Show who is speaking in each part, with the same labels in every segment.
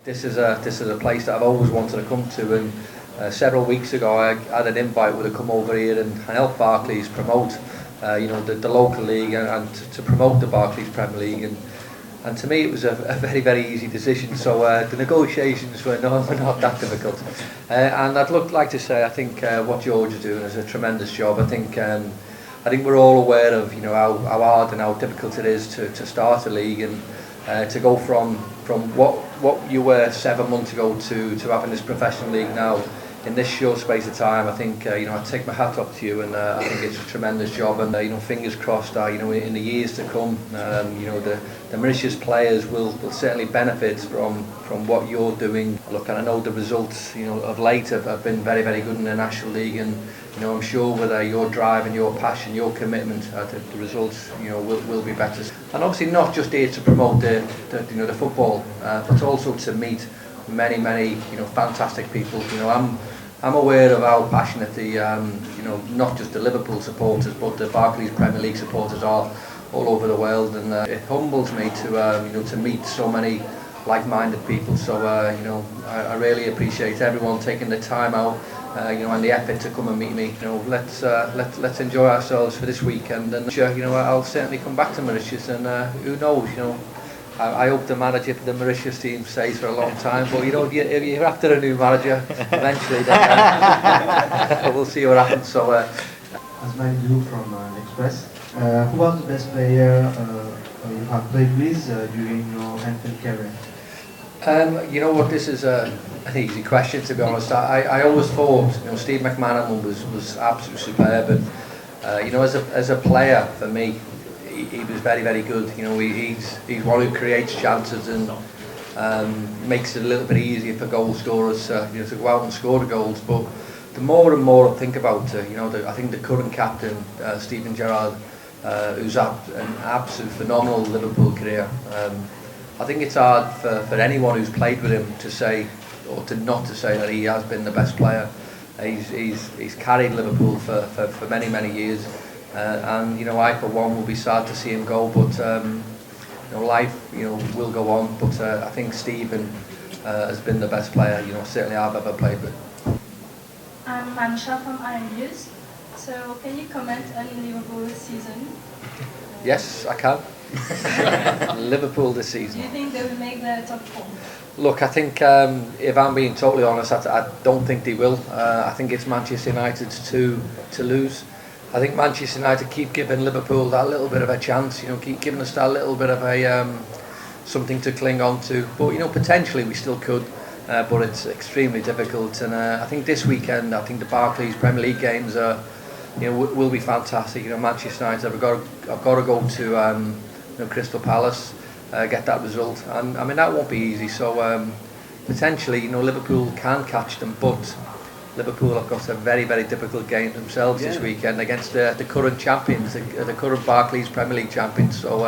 Speaker 1: This is a place that I've always wanted to come to, and several weeks ago I had an invite to come over here and help Barclays promote the local league and to promote the Barclays Premier League, and to me it was a very, very easy decision. So the negotiations were not that difficult, and I'd like to say I think what George is doing is a tremendous job. I think we're all aware of how hard and how difficult it is to start a league, and to go from what you were 7 months ago to having this professional league now in this short space of time. I think I take my hat off to you, and I think it's a tremendous job, and fingers crossed that in the years to come the Mauritius players will certainly benefit from what you're doing. Look, and I know the results of late have been very, very good in the National League, and I'm sure with your drive and your passion, your commitment, the results will be better. And obviously not just here to promote the football, but also to meet many fantastic people. I'm aware of how passionate the not just the Liverpool supporters but the Barclays Premier League supporters are all over the world, and it humbles me to meet so many like-minded people. So I really appreciate everyone taking the time out and the effort to come and meet me. Let's enjoy ourselves for this weekend, and I'll certainly come back to Mauritius, and who knows, I hope the manager for the Mauritius team stays for a long time, but if you're after a new manager eventually, then we'll see what happens. So
Speaker 2: Asmine Blue from Express. Who was the best player you have played with during your NFL career?
Speaker 1: You know what, this is an easy question, to be honest. I always thought Steve McManaman was absolutely superb, and as a player for me, he was very, very good. He's one who creates chances and makes it a little bit easier for goal scorers to go out and score the goals. But the more and more I think about I think the current captain, Steven Gerrard, who's had an absolute phenomenal Liverpool career. I think it's hard for anyone who's played with him to say, or to not to say, that he has been the best player. He's carried Liverpool for many years, and I for one will be sad to see him go, but life will go on. But I think Stephen has been the best player certainly I've ever played with.
Speaker 3: I'm Mansha from Iron News. So can you comment on Liverpool this season?
Speaker 1: Yes, I can. Liverpool this season.
Speaker 3: Do you think they will make the top 4?
Speaker 1: Look, I think if I'm being totally honest, I don't think they will. I think it's Manchester United's to lose. I think Manchester United keep giving Liverpool that little bit of a chance. Keep giving us that little bit of a something to cling on to. But potentially we still could. But it's extremely difficult. And I think this weekend, I think the Barclays Premier League games are, will be fantastic. Manchester United have got to go to Crystal Palace, get that result, and I mean that won't be easy. So potentially, Liverpool can catch them, but Liverpool have got a very, very difficult game themselves this weekend against the current champions, the current Barclays Premier League champions. So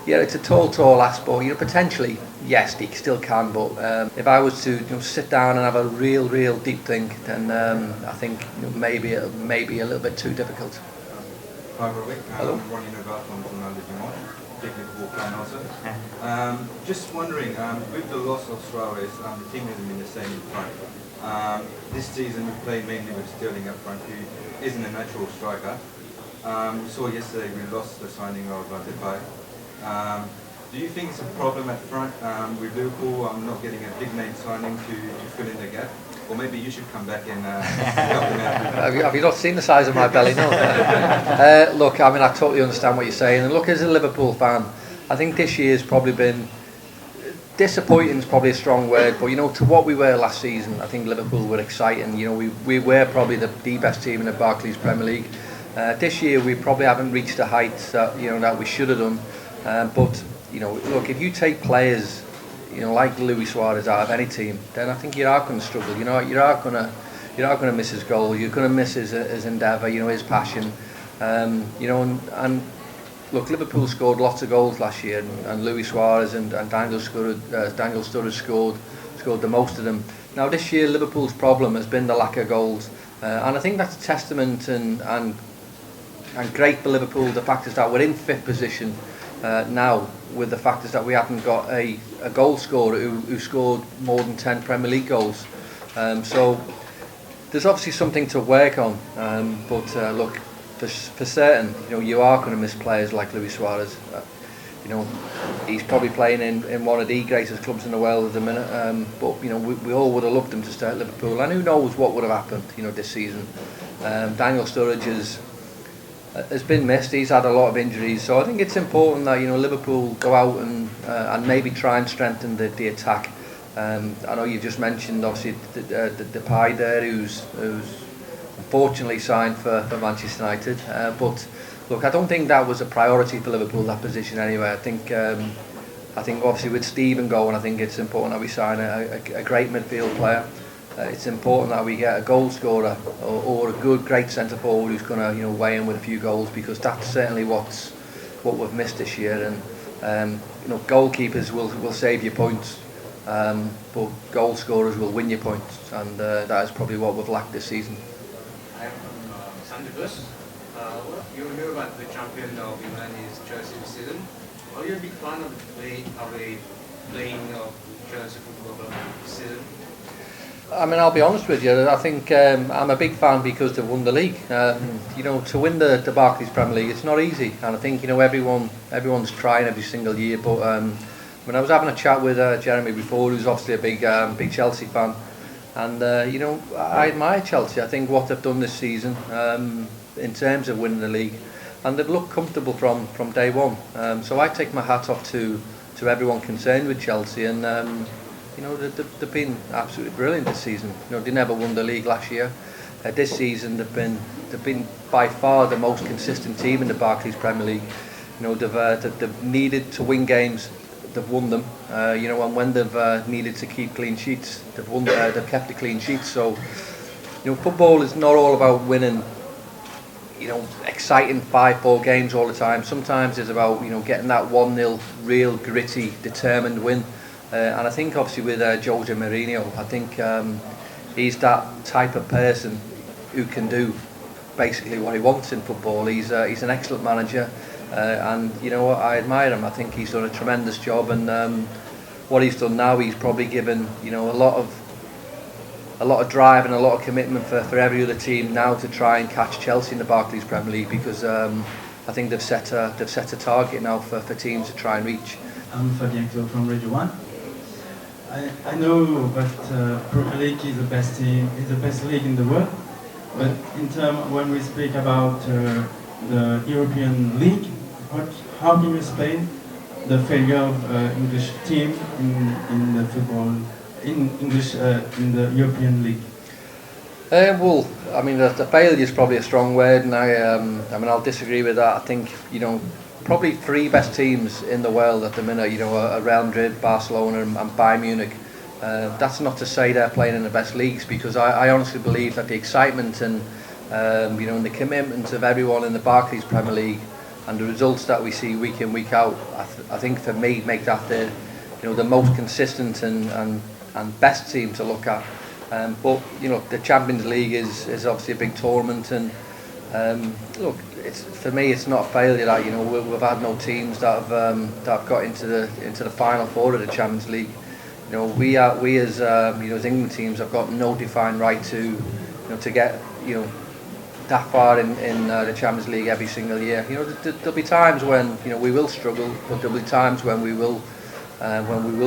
Speaker 1: it's a tall ask, but potentially yes, they still can. But if I was to sit down and have a real deep think, then I think maybe a little bit too difficult.
Speaker 4: Hi Robbie,
Speaker 1: Hello.
Speaker 4: I'm Ronnie Novak from Liverpool, technical fan also. Just wondering, with the loss of Suarez, the team hasn't been the same in front. This season we played mainly with Sterling up front, who isn't a natural striker. We saw yesterday we lost the signing of Depay. Do you think it's a problem at front with Liverpool not getting a big name signing to fill in the gap? Or maybe you should come back and help them out.
Speaker 1: Have you not seen the size of my belly? No. Look, I mean, I totally understand what you're saying. And look, as a Liverpool fan, I think this year's probably been disappointing. Is probably a strong word, but to what we were last season, I think Liverpool were exciting. We were probably the best team in the Barclays Premier League. This year we probably haven't reached the heights that that we should have done. But look, if you take players like Luis Suarez out of any team, then I think you are going to struggle. You are going to miss his goal. You're going to miss his endeavour. His passion. And look, Liverpool scored lots of goals last year, and Luis Suarez and Daniel Sturridge scored the most of them. Now this year, Liverpool's problem has been the lack of goals, and I think that's a testament and great for Liverpool. The fact is that we're in 5th position. now, with the fact is that we haven't got a goal scorer who scored more than 10 Premier League goals. So there's obviously something to work on, but look, for certain, you are going to miss players like Luis Suarez. He's probably playing in one of the greatest clubs in the world at the minute, but we all would have loved him to stay at Liverpool, and who knows what would have happened this season. Daniel Sturridge has been missed. He's had a lot of injuries, so I think it's important that Liverpool go out and maybe try and strengthen the attack. I know you just mentioned obviously the Depay there, who's unfortunately signed for Manchester United, but look, I don't think that was a priority for Liverpool, that position anyway. I think obviously with Steven going, I think it's important that we sign a great midfield player. It's important that we get a goal scorer or a great centre forward who's going to weigh in with a few goals, because that's certainly what we've missed this year. And goalkeepers will save you points, but goal scorers will win you points, and that is probably what we've lacked this season.
Speaker 5: I'm from Sandhurst. You know about the champion of England is Chelsea this season. Are you a big fan of the playing of Chelsea football this season?
Speaker 1: I mean, I'll be honest with you. I think I'm a big fan because they've won the league. To win the Barclays Premier League, it's not easy, and I think everyone's trying every single year. But when I was having a chat with Jeremy before, who's obviously a big Chelsea fan, and I admire Chelsea. I think what they've done this season in terms of winning the league, and they've looked comfortable from day one. So I take my hat off to everyone concerned with Chelsea, and they've been absolutely brilliant this season. They never won the league last year. This season they've been by far the most consistent team in the Barclays Premier League. They've needed to win games, they've won them. And when they've needed to keep clean sheets, they've kept the clean sheets. So football is not all about winning exciting 5-4 games all the time. Sometimes it's about getting that 1-0 real gritty, determined win. And I think obviously with Jose Mourinho, I think he's that type of person who can do basically what he wants in football. He's an excellent manager, and I admire him. I think he's done a tremendous job, and what he's done now, he's probably given a lot of drive and a lot of commitment for every other team now to try and catch Chelsea in the Barclays Premier League, because I think they've set a target now for teams to try and reach.
Speaker 6: I'm Fabien Claude from Radio 1. I know that Premier League is the best league in the world, but when we speak about the European League, how can you explain the failure of English team in the football in the European League?
Speaker 1: Well, I mean, the failure is probably a strong word, and I'll disagree with that. I think probably 3 best teams in the world at the minute, are Real Madrid, Barcelona and Bayern Munich. That's not to say they're playing in the best leagues, because I honestly believe that the excitement and and the commitment of everyone in the Barclays Premier League and the results that we see week in, week out, I think for me make that the most consistent and best team to look at. But the Champions League is obviously a big tournament, and look, for me it's not a failure that we've had no teams that have got into the final 4 of the Champions League. We as England teams have got no defined right to get that far in the Champions League every single year. There'll be times when we will struggle, but there'll be times when we will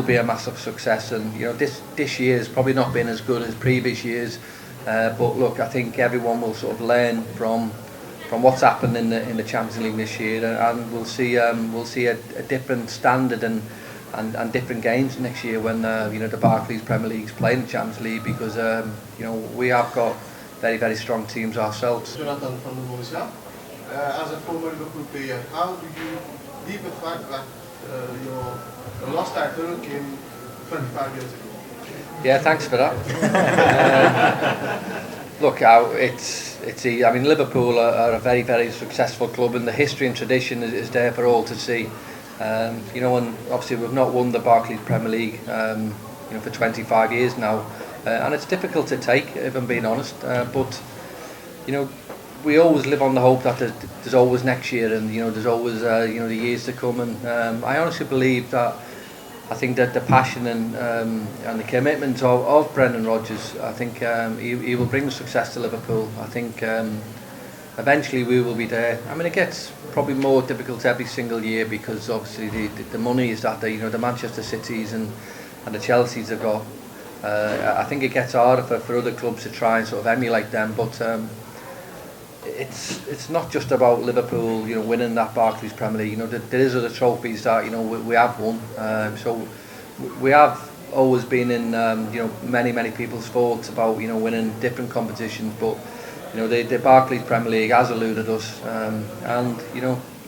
Speaker 1: be a massive success. And this year has probably not been as good as previous years, but look, I think everyone will sort of learn from what's happened in the Champions League this year, and we'll see a different standard and different games next year when the Barclays Premier League's playing the Champions League, because we have got very, very strong teams ourselves.
Speaker 7: Jonathan from the mauricien. As a former Liverpool player, how do you leave the fact that your last title came 25 years ago?
Speaker 1: Yeah, thanks for that. Look, I mean, Liverpool are a very, very successful club, and the history and tradition is there for all to see. And obviously we've not won the Barclays Premier League for 25 years now, and it's difficult to take, if I'm being honest. But we always live on the hope that there's always next year, and there's always the years to come. And I honestly believe that. I think that the passion and the commitment of Brendan Rodgers, I think he will bring success to Liverpool. I think eventually we will be there. I mean, it gets probably more difficult every single year because obviously the money is that the Manchester Cities and the Chelseas have got. I think it gets harder for other clubs to try and sort of emulate them, but it's not just about Liverpool, winning that Barclays Premier League. There is other trophies that we have won. So we have always been in many people's thoughts about winning different competitions, but the Barclays Premier League has eluded us. And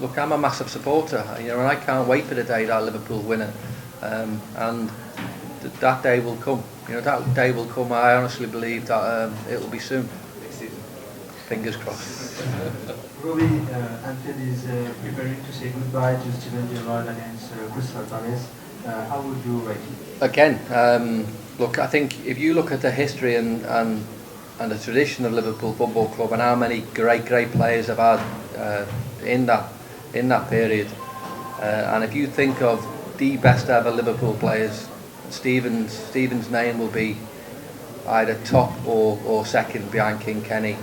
Speaker 1: look, I'm a massive supporter. And I can't wait for the day that Liverpool win it. And that day will come. That day will come. I honestly believe that it will be soon. Fingers crossed.
Speaker 2: Robbie, Anfield is preparing to say goodbye to Steven Gerrard against Crystal Palace. How would you rate it?
Speaker 1: Again, look, I think if you look at the history and the tradition of Liverpool Football Club and how many great players have had in that period, and if you think of the best ever Liverpool players, Steven's name will be either top or second behind King Kenny.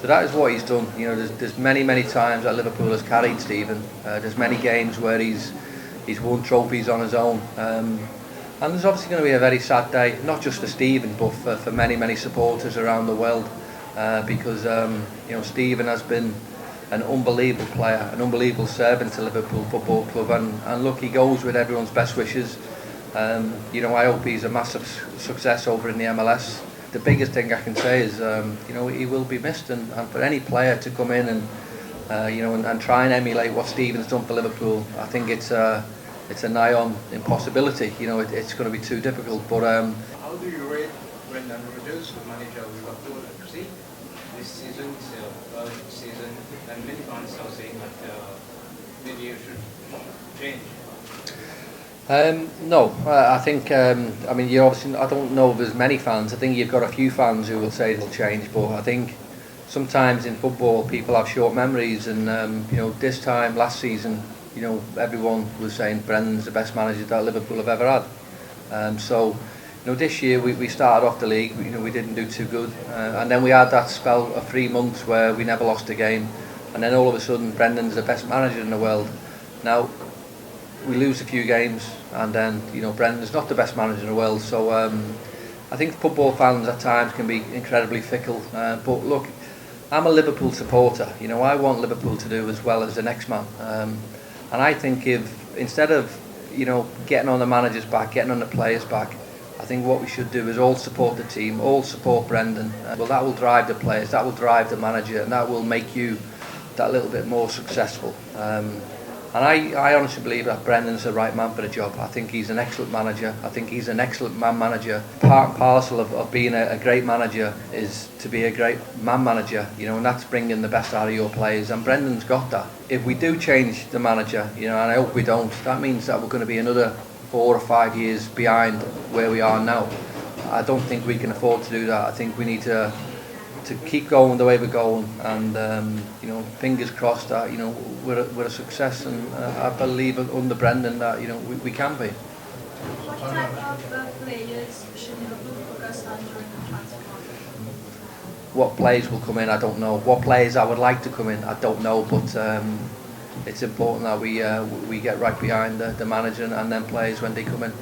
Speaker 1: So that is what he's done. There's many times that Liverpool has carried Steven. There's many games where he's won trophies on his own. And there's obviously going to be a very sad day, not just for Steven, but for many supporters around the world, because Steven has been an unbelievable player, an unbelievable servant to Liverpool Football Club, and look, he goes with everyone's best wishes. I hope he's a massive success over in the MLS. The biggest thing I can say is, he will be missed, and for any player to come in and try and emulate what Steven's done for Liverpool, I think it's a nigh on impossibility. It's going to be too difficult. But
Speaker 5: how do you rate Brendan Rodgers, the manager of Liverpool FC, this season? It's a early season, and many fans are saying that maybe you should change.
Speaker 1: No, I think, you obviously, I don't know if there's many fans. I think you've got a few fans who will say it'll change, but I think sometimes in football people have short memories, and this time last season, everyone was saying Brendan's the best manager that Liverpool have ever had. So this year we started off the league, we didn't do too good, and then we had that spell of 3 months where we never lost a game, and then all of a sudden Brendan's the best manager in the world. Now we lose a few games, and then Brendan's not the best manager in the world. So I think football fans at times can be incredibly fickle. But look, I'm a Liverpool supporter. I want Liverpool to do as well as the next man. And I think if instead of getting on the manager's back, getting on the players' back, I think what we should do is all support the team, all support Brendan. Well, that will drive the players, that will drive the manager, and that will make you that little bit more successful. And I honestly believe that Brendan's the right man for the job. I think he's an excellent manager. I think he's an excellent man manager. Part and parcel of being a great manager is to be a great man manager, and that's bringing the best out of your players. And Brendan's got that. If we do change the manager, and I hope we don't, that means that we're going to be another 4 or 5 years behind where we are now. I don't think we can afford to do that. I think we need to keep going the way we're going, and fingers crossed that we're a success, and I believe under Brendan that we can be.
Speaker 3: What type of players should Liverpool focus on during the transfer market?
Speaker 1: What players will come in, I don't know. What players I would like to come in, I don't know. But it's important that we get right behind the manager and then players when they come in.